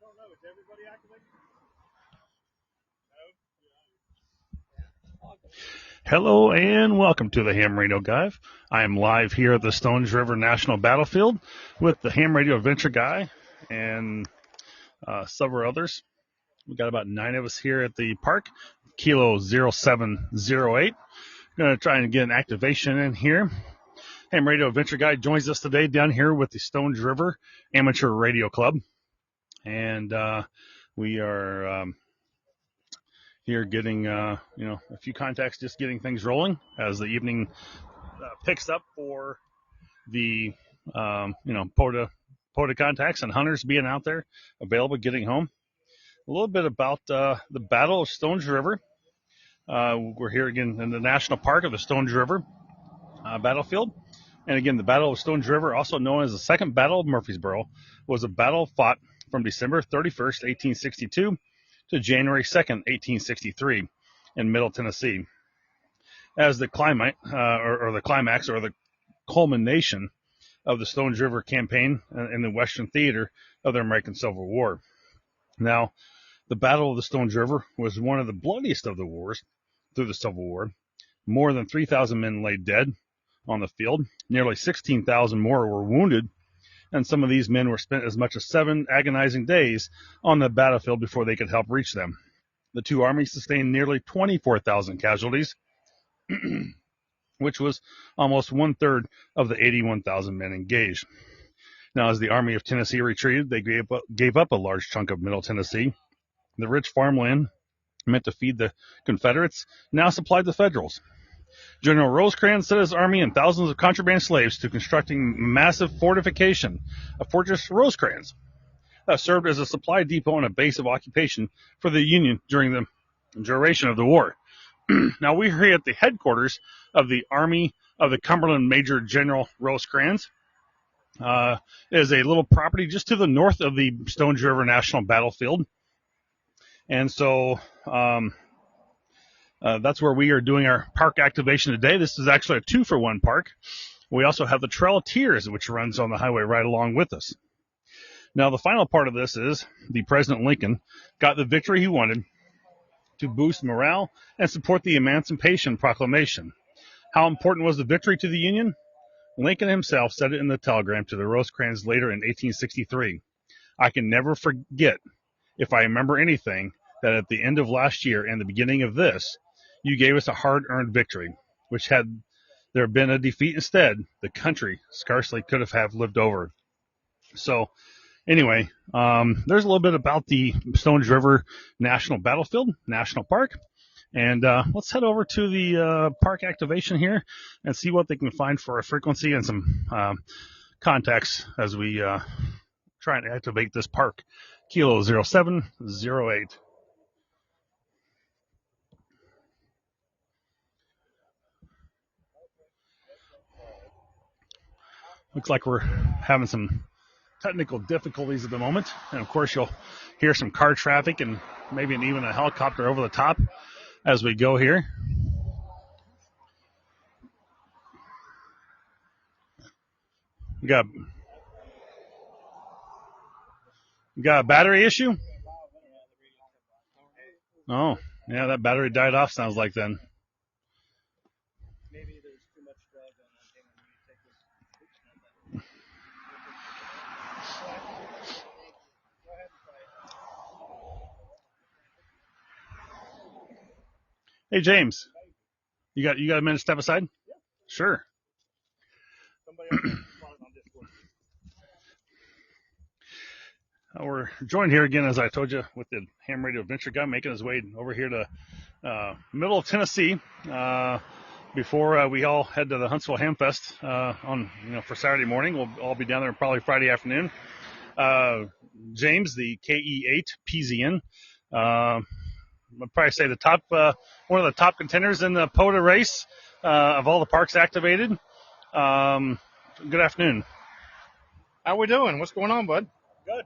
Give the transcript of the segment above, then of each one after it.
don't know. Is everybody activated? Hello and welcome to the Ham Radio Guy. I am live here at the Stones River National Battlefield with the Ham Radio Adventure Guy and several others. We got about 9 of us here at the park, Kilo 0708. Going to try and get an activation in here. Ham Radio Adventure Guy joins us today down here with the Stones River Amateur Radio Club. And we are here getting, a few contacts, just getting things rolling as the evening picks up for the, POTA contacts and hunters being out there, available, getting home. A little bit about the Battle of Stones River. We're here again in the National Park of the Stones River battlefield. And again, the Battle of Stones River, also known as the Second Battle of Murfreesboro, was a battle fought from December 31st, 1862 to January 2nd, 1863 in Middle Tennessee. As the climax or the culmination of the Stones River campaign in the Western theater of the American Civil War. Now, the Battle of the Stones River was one of the bloodiest of the wars through the Civil War. More than 3,000 men lay dead on the field. Nearly 16,000 more were wounded, and some of these men were spent as much as 7 agonizing days on the battlefield before they could help reach them. The two armies sustained nearly 24,000 casualties, which was almost 1/3 of the 81,000 men engaged. Now, as the Army of Tennessee retreated, they gave up a large chunk of Middle Tennessee. The rich farmland meant to feed the Confederates now supplied the Federals. General Rosecrans set his army and thousands of contraband slaves to constructing massive fortification, a Fortress Rosecrans, that served as a supply depot and a base of occupation for the Union during the duration of the war. Now, we're here at the headquarters of the Army of the Cumberland. Major General Rosecrans is a little property just to the north of the Stones River National Battlefield. And so that's where we are doing our park activation today. This is actually a 2-for-1 park. We also have the Trail of Tears, which runs on the highway right along with us. Now, the final part of this is the President Lincoln got the victory he wanted to boost morale and support the Emancipation Proclamation. How important was the victory to the Union? Lincoln himself said it in the telegram to the Rosecrans later in 1863. I can never forget, if I remember anything, that at the end of last year and the beginning of this, you gave us a hard-earned victory, which had there been a defeat instead, the country scarcely could have lived over. So, anyway, there's a little bit about the Stones River National Battlefield, National Park. And let's head over to the park activation here and see what they can find for a frequency and some contacts as we try and activate this park. Kilo 0708. Looks like we're having some technical difficulties at the moment. And, of course, you'll hear some car traffic and maybe even a helicopter over the top as we go here. We got a battery issue? Oh, yeah, that battery died off, sounds like then. Maybe there's too much drag on that thing when you take this. Go ahead and try it. Hey, James, you got a minute to step aside? Yeah. Sure. Somebody else can respond on Discord. We're joined here again, as I told you, with the Ham Radio Adventure Guy making his way over here to middle of Tennessee before we all head to the Huntsville Ham Fest for Saturday morning. We'll all be down there probably Friday afternoon. James, the KE8 PZN, I'd probably say the top one of the top contenders in the POTA race of all the parks activated. Good afternoon. How we doing? What's going on, bud? Good.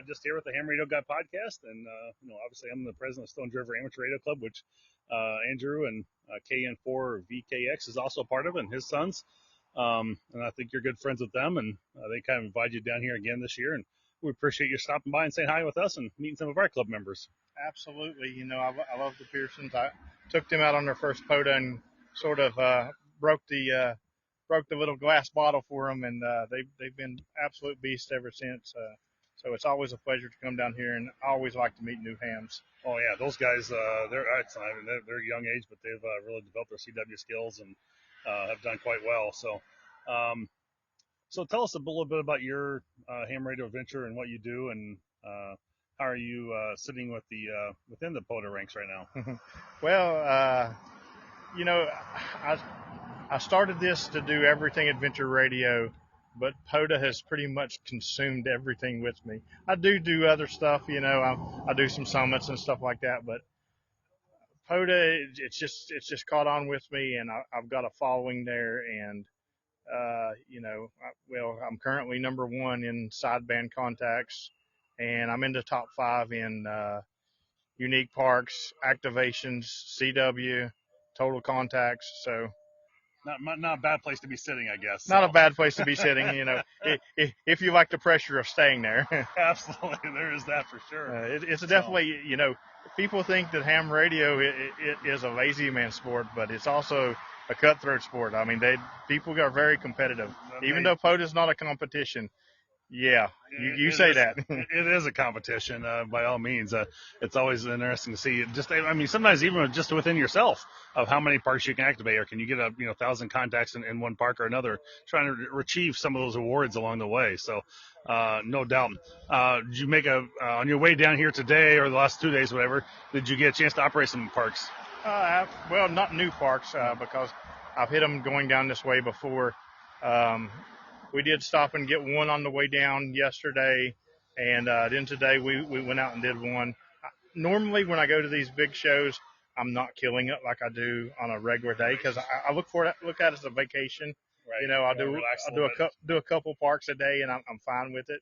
Just here with the Ham Radio Guy podcast, and obviously I'm the president of Stones River Amateur Radio Club, which Andrew and KN4VKX is also part of, and his sons. And I think you're good friends with them, and they kind of invited you down here again this year, and we appreciate you stopping by and saying hi with us and meeting some of our club members. Absolutely. I love the Pearsons. I took them out on their first POTA and sort of broke the little glass bottle for them, and they've been absolute beasts ever since. So it's always a pleasure to come down here, and I always like to meet new hams. Oh yeah, those guys, they're excellent. I mean, they're young age, but they've really developed their CW skills and have done quite well. So tell us a little bit about your ham radio adventure and what you do, and how are you sitting with the within the POTA ranks right now? Well, I started this to do everything adventure radio, but POTA has pretty much consumed everything with me. I do other stuff, I do some summits and stuff like that, but POTA, it's just caught on with me, and I've got a following there, and I'm currently number one in sideband contacts, and I'm in the top 5 in unique parks, activations, CW, total contacts. So Not a bad place to be sitting, I guess. not a bad place to be sitting, if you like the pressure of staying there. Absolutely, there is that for sure. It's definitely, people think that ham radio it is a lazy man sport, but it's also a cutthroat sport. I mean, people are very competitive. Even though POTA is not a competition, yeah, you say that. It is a competition, by all means. It's always interesting to see. Sometimes even just within yourself of how many parks you can activate, or can you get 1,000 contacts in one park or another, trying to achieve some of those awards along the way. So, no doubt. Did you make on your way down here today or the last 2 days, whatever? Did you get a chance to operate some parks? Well, not new parks because I've hit them going down this way before. We did stop and get one on the way down yesterday, and then today we went out and did one. Normally, when I go to these big shows, I'm not killing it like I do on a regular day because I look at it as a vacation. Right. I'll do a couple parks a day, and I'm fine with it.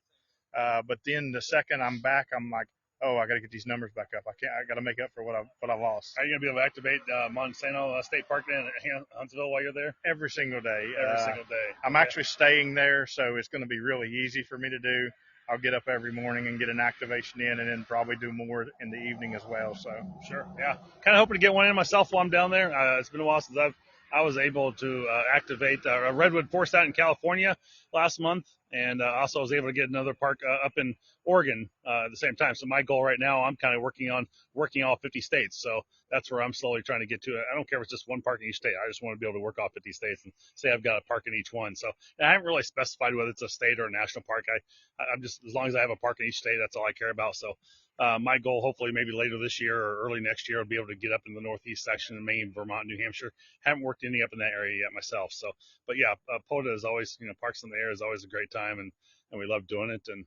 But then the second I'm back, I'm like, oh, I got to get these numbers back up. I got to make up for what I lost. Are you gonna be able to activate Monsanto State Park in Huntsville while you're there? Every single day. Every single day. I'm actually staying there, so it's going to be really easy for me to do. I'll get up every morning and get an activation in, and then probably do more in the evening as well. So sure, yeah. Kind of hoping to get one in myself while I'm down there. It's been a while since I was able to activate a Redwood Forest out in California last month, and also was able to get another park up in Oregon at the same time. So my goal right now, I'm kind of working all 50 states. So that's where I'm slowly trying to get to. I don't care if it's just one park in each state. I just want to be able to work all 50 states and say I've got a park in each one. So I haven't really specified whether it's a state or a national park. I'm just, as long as I have a park in each state, that's all I care about. So my goal, hopefully maybe later this year or early next year, I'll be able to get up in the Northeast section in Maine, Vermont, New Hampshire. Haven't worked any up in that area yet myself. So, but yeah, POTA is always, Parks in the Air is always a great time, and we love doing it, and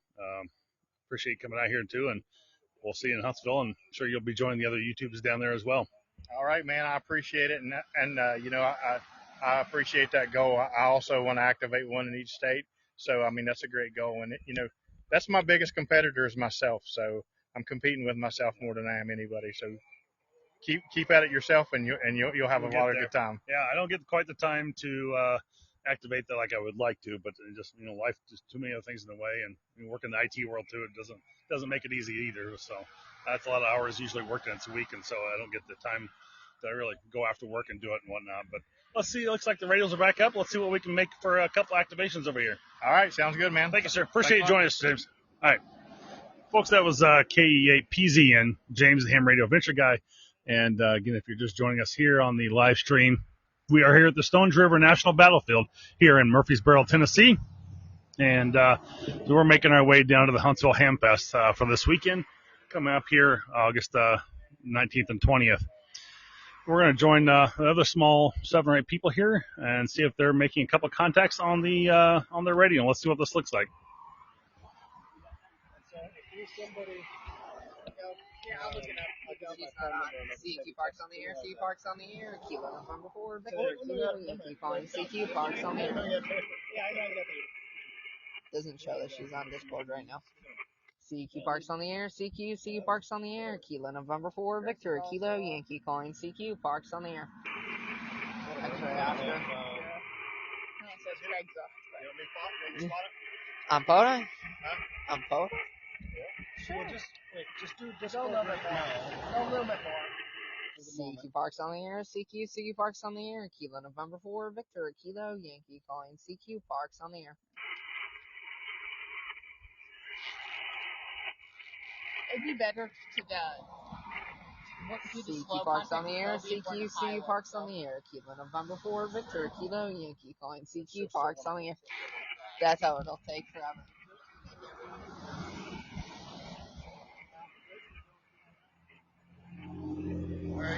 appreciate you coming out here too. And we'll see you in Huntsville, and I'm sure you'll be joining the other YouTubers down there as well. All right, man. I appreciate it, and I appreciate that goal. I also want to activate one in each state. So, I mean, that's a great goal, and that's my biggest competitor is myself. So I'm competing with myself more than I am anybody. So keep at it yourself, and you'll have a lot of good time. Yeah, I don't get quite the time to activate that like I would like to, but just life, just too many other things in the way, and working in the IT world too, it doesn't make it easy either. So that's a lot of hours usually working it's a week, and so I don't get the time to really go after work and do it and whatnot. But let's see. It looks like the radios are back up. Let's see what we can make for a couple activations over here. All right, sounds good, man. Thank you, sir. Appreciate you joining us, James. All right, folks, that was KE8PZ and James, the Ham Radio Adventure Guy. And again, if you're just joining us here on the live stream, we are here at the Stones River National Battlefield here in Murfreesboro, Tennessee. And we're making our way down to the Huntsville Ham Fest for this weekend, coming up here August 19th and 20th. We're going to join another small 7 or 8 people here and see if they're making a couple of contacts on their radio. Let's see what this looks like. CQ Parks on the air, CQ Parks on the air, Kilo November 4, Victor, Kilo, Yankee calling CQ Parks on the air. Doesn't show that she's on Discord right now. CQ Parks on the air, CQ Parks on the air, Kilo November 4, Victor, Kilo, Yankee calling CQ Parks on the air. X-ray Oscar. It says Craig's up. On POTA? Poe? Sure. Just do Discord right now. No, a little bit more. CQ Parks on the air. CQ Parks on the air. Kilo November 4, Victor Kilo Yankee calling CQ Parks on the air. It'd be better to CQ Parks on the air. CQ Parks on the air. Kilo November 4, Victor Kilo Yankee calling CQ Parks on the air. That's how it'll take forever.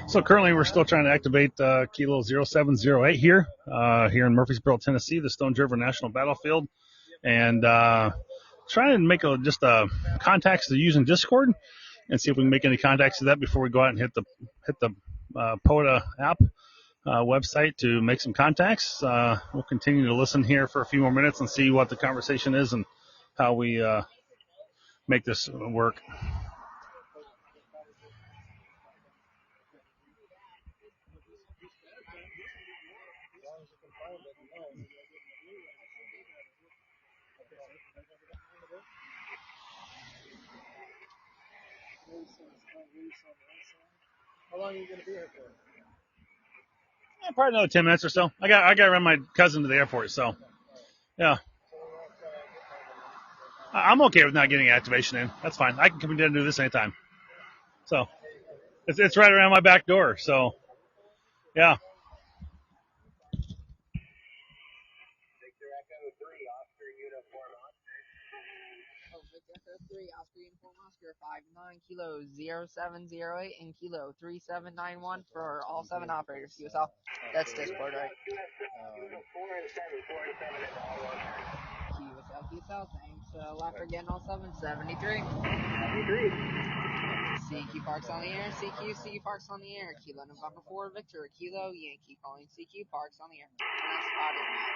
So currently we're still trying to activate Kilo 0708 here in Murfreesboro, Tennessee, the Stones River National Battlefield, and trying to make just contacts to using Discord and see if we can make any contacts to that before we go out and hit the POTA app website to make some contacts. We'll continue to listen here for a few more minutes and see what the conversation is and how we make this work. How long are you going to be here for? Probably another 10 minutes or so. I got to run my cousin to the airport, so yeah. I'm okay with not getting activation in. That's fine. I can come in and do this anytime. So it's right around my back door. So yeah. Victor 3, Oscar Uniform Oscar 59 Kilo 0708 and Kilo 3791 for all 7 operators. QSL. That's Discord, right? QSL. Thanks a lot for getting all 7. 73. CQ Parks on the air. CQ Parks on the air. Kilo November 4, Victor Kilo Yankee calling CQ Parks on the air. Nice spot is now.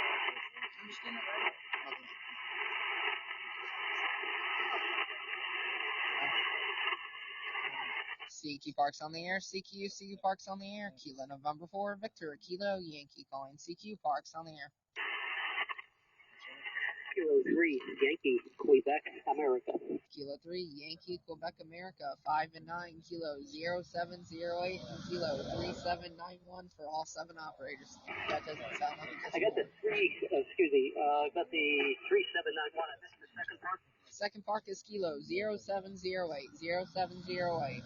CQ Parks on the air. CQ Parks on the air. Kilo November 4, Victor Kilo Yankee calling CQ Parks on the air. Kilo 3, Yankee, Quebec, America. Kilo 3, Yankee, Quebec, America. 5 and 9, Kilo 0708 and Kilo 3791 for all 7 operators. That doesn't sound like it. I got the 3, I got the 3791. I missed the second part. Second park is Kilo 0708. 0708.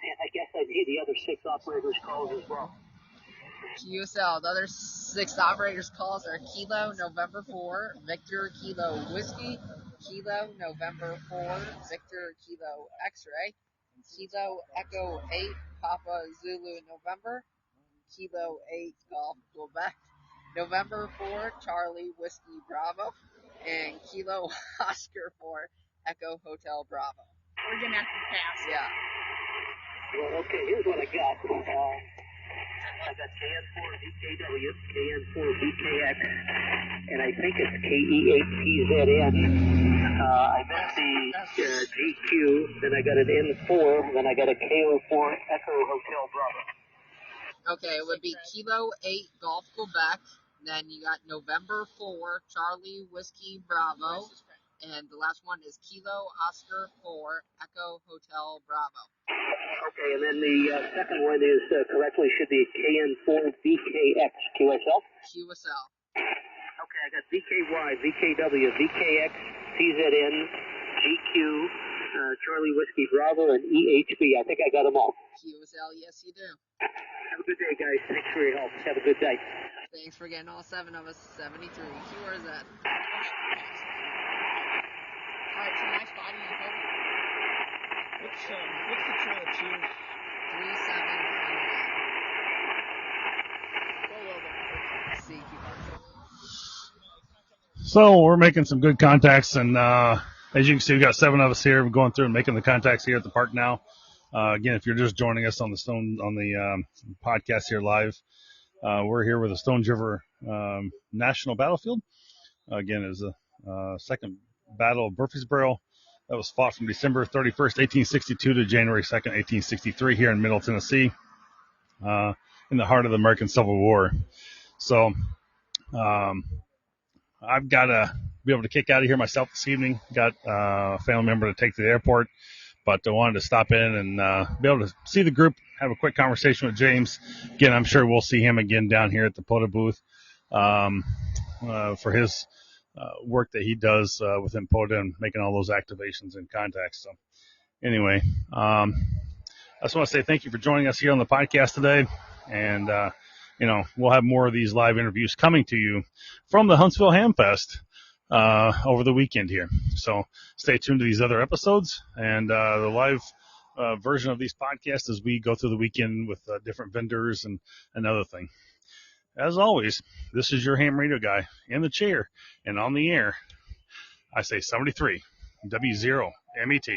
And I guess I need the other 6 operators' calls as well. QSL. The other 6 operators' calls are Kilo November 4, Victor Kilo Whiskey, Kilo November 4, Victor Kilo X-Ray, Kilo Echo 8, Papa Zulu November, Kilo 8 Golf Quebec, November 4, Charlie Whiskey Bravo, and Kilo Oscar 4, Echo Hotel Bravo. We're going to have to pass. Yeah. Well, okay, here's what I got. I got KN4 VKW, KN4 VKX, and I think it's KE8TZN. I missed the GQ, then I got an N4, then I got a KO4 Echo Hotel Bravo. Okay, it would be Kilo 8 Golf Quebec, then you got November 4 Charlie Whiskey Bravo, and the last one is Kilo Oscar 4 Echo Hotel Bravo. Okay, and then the second one is correctly should be KN4 VKX QSL. QSL. Okay, I got VKY, VKW, VKX, CZN, GQ, Charlie Whiskey Bravo, and EHB. I think I got them all. QSL, yes you do. Have a good day, guys. Thanks for your help. Have a good day. Thanks for getting all 7 of us. 73. Where is that? Alright, so nice spot in the cover. What's the trail to? 3791. Go a little bit. CQ. So we're making some good contacts, and as you can see, we've got 7 of us here. We're going through and making the contacts here at the park now. Again, if you're just joining us on the podcast here live, we're here with the Stones River National Battlefield. Again, is the second Battle of Murfreesboro. That was fought from December 31st, 1862 to January 2nd, 1863 here in Middle Tennessee, in the heart of the American Civil War. So I've got a be able to kick out of here myself this evening. Got a family member to take to the airport, but I wanted to stop in and be able to see the group, have a quick conversation with James. Again, I'm sure we'll see him again down here at the POTA booth for his work that he does within POTA and making all those activations and contacts. So anyway, I just want to say thank you for joining us here on the podcast today. And, we'll have more of these live interviews coming to you from the Huntsville Ham Fest over the weekend here. So stay tuned to these other episodes and the live version of these podcasts as we go through the weekend with different vendors and another thing. As always, this is your ham radio guy in the chair and on the air. I say 73 W0 MET.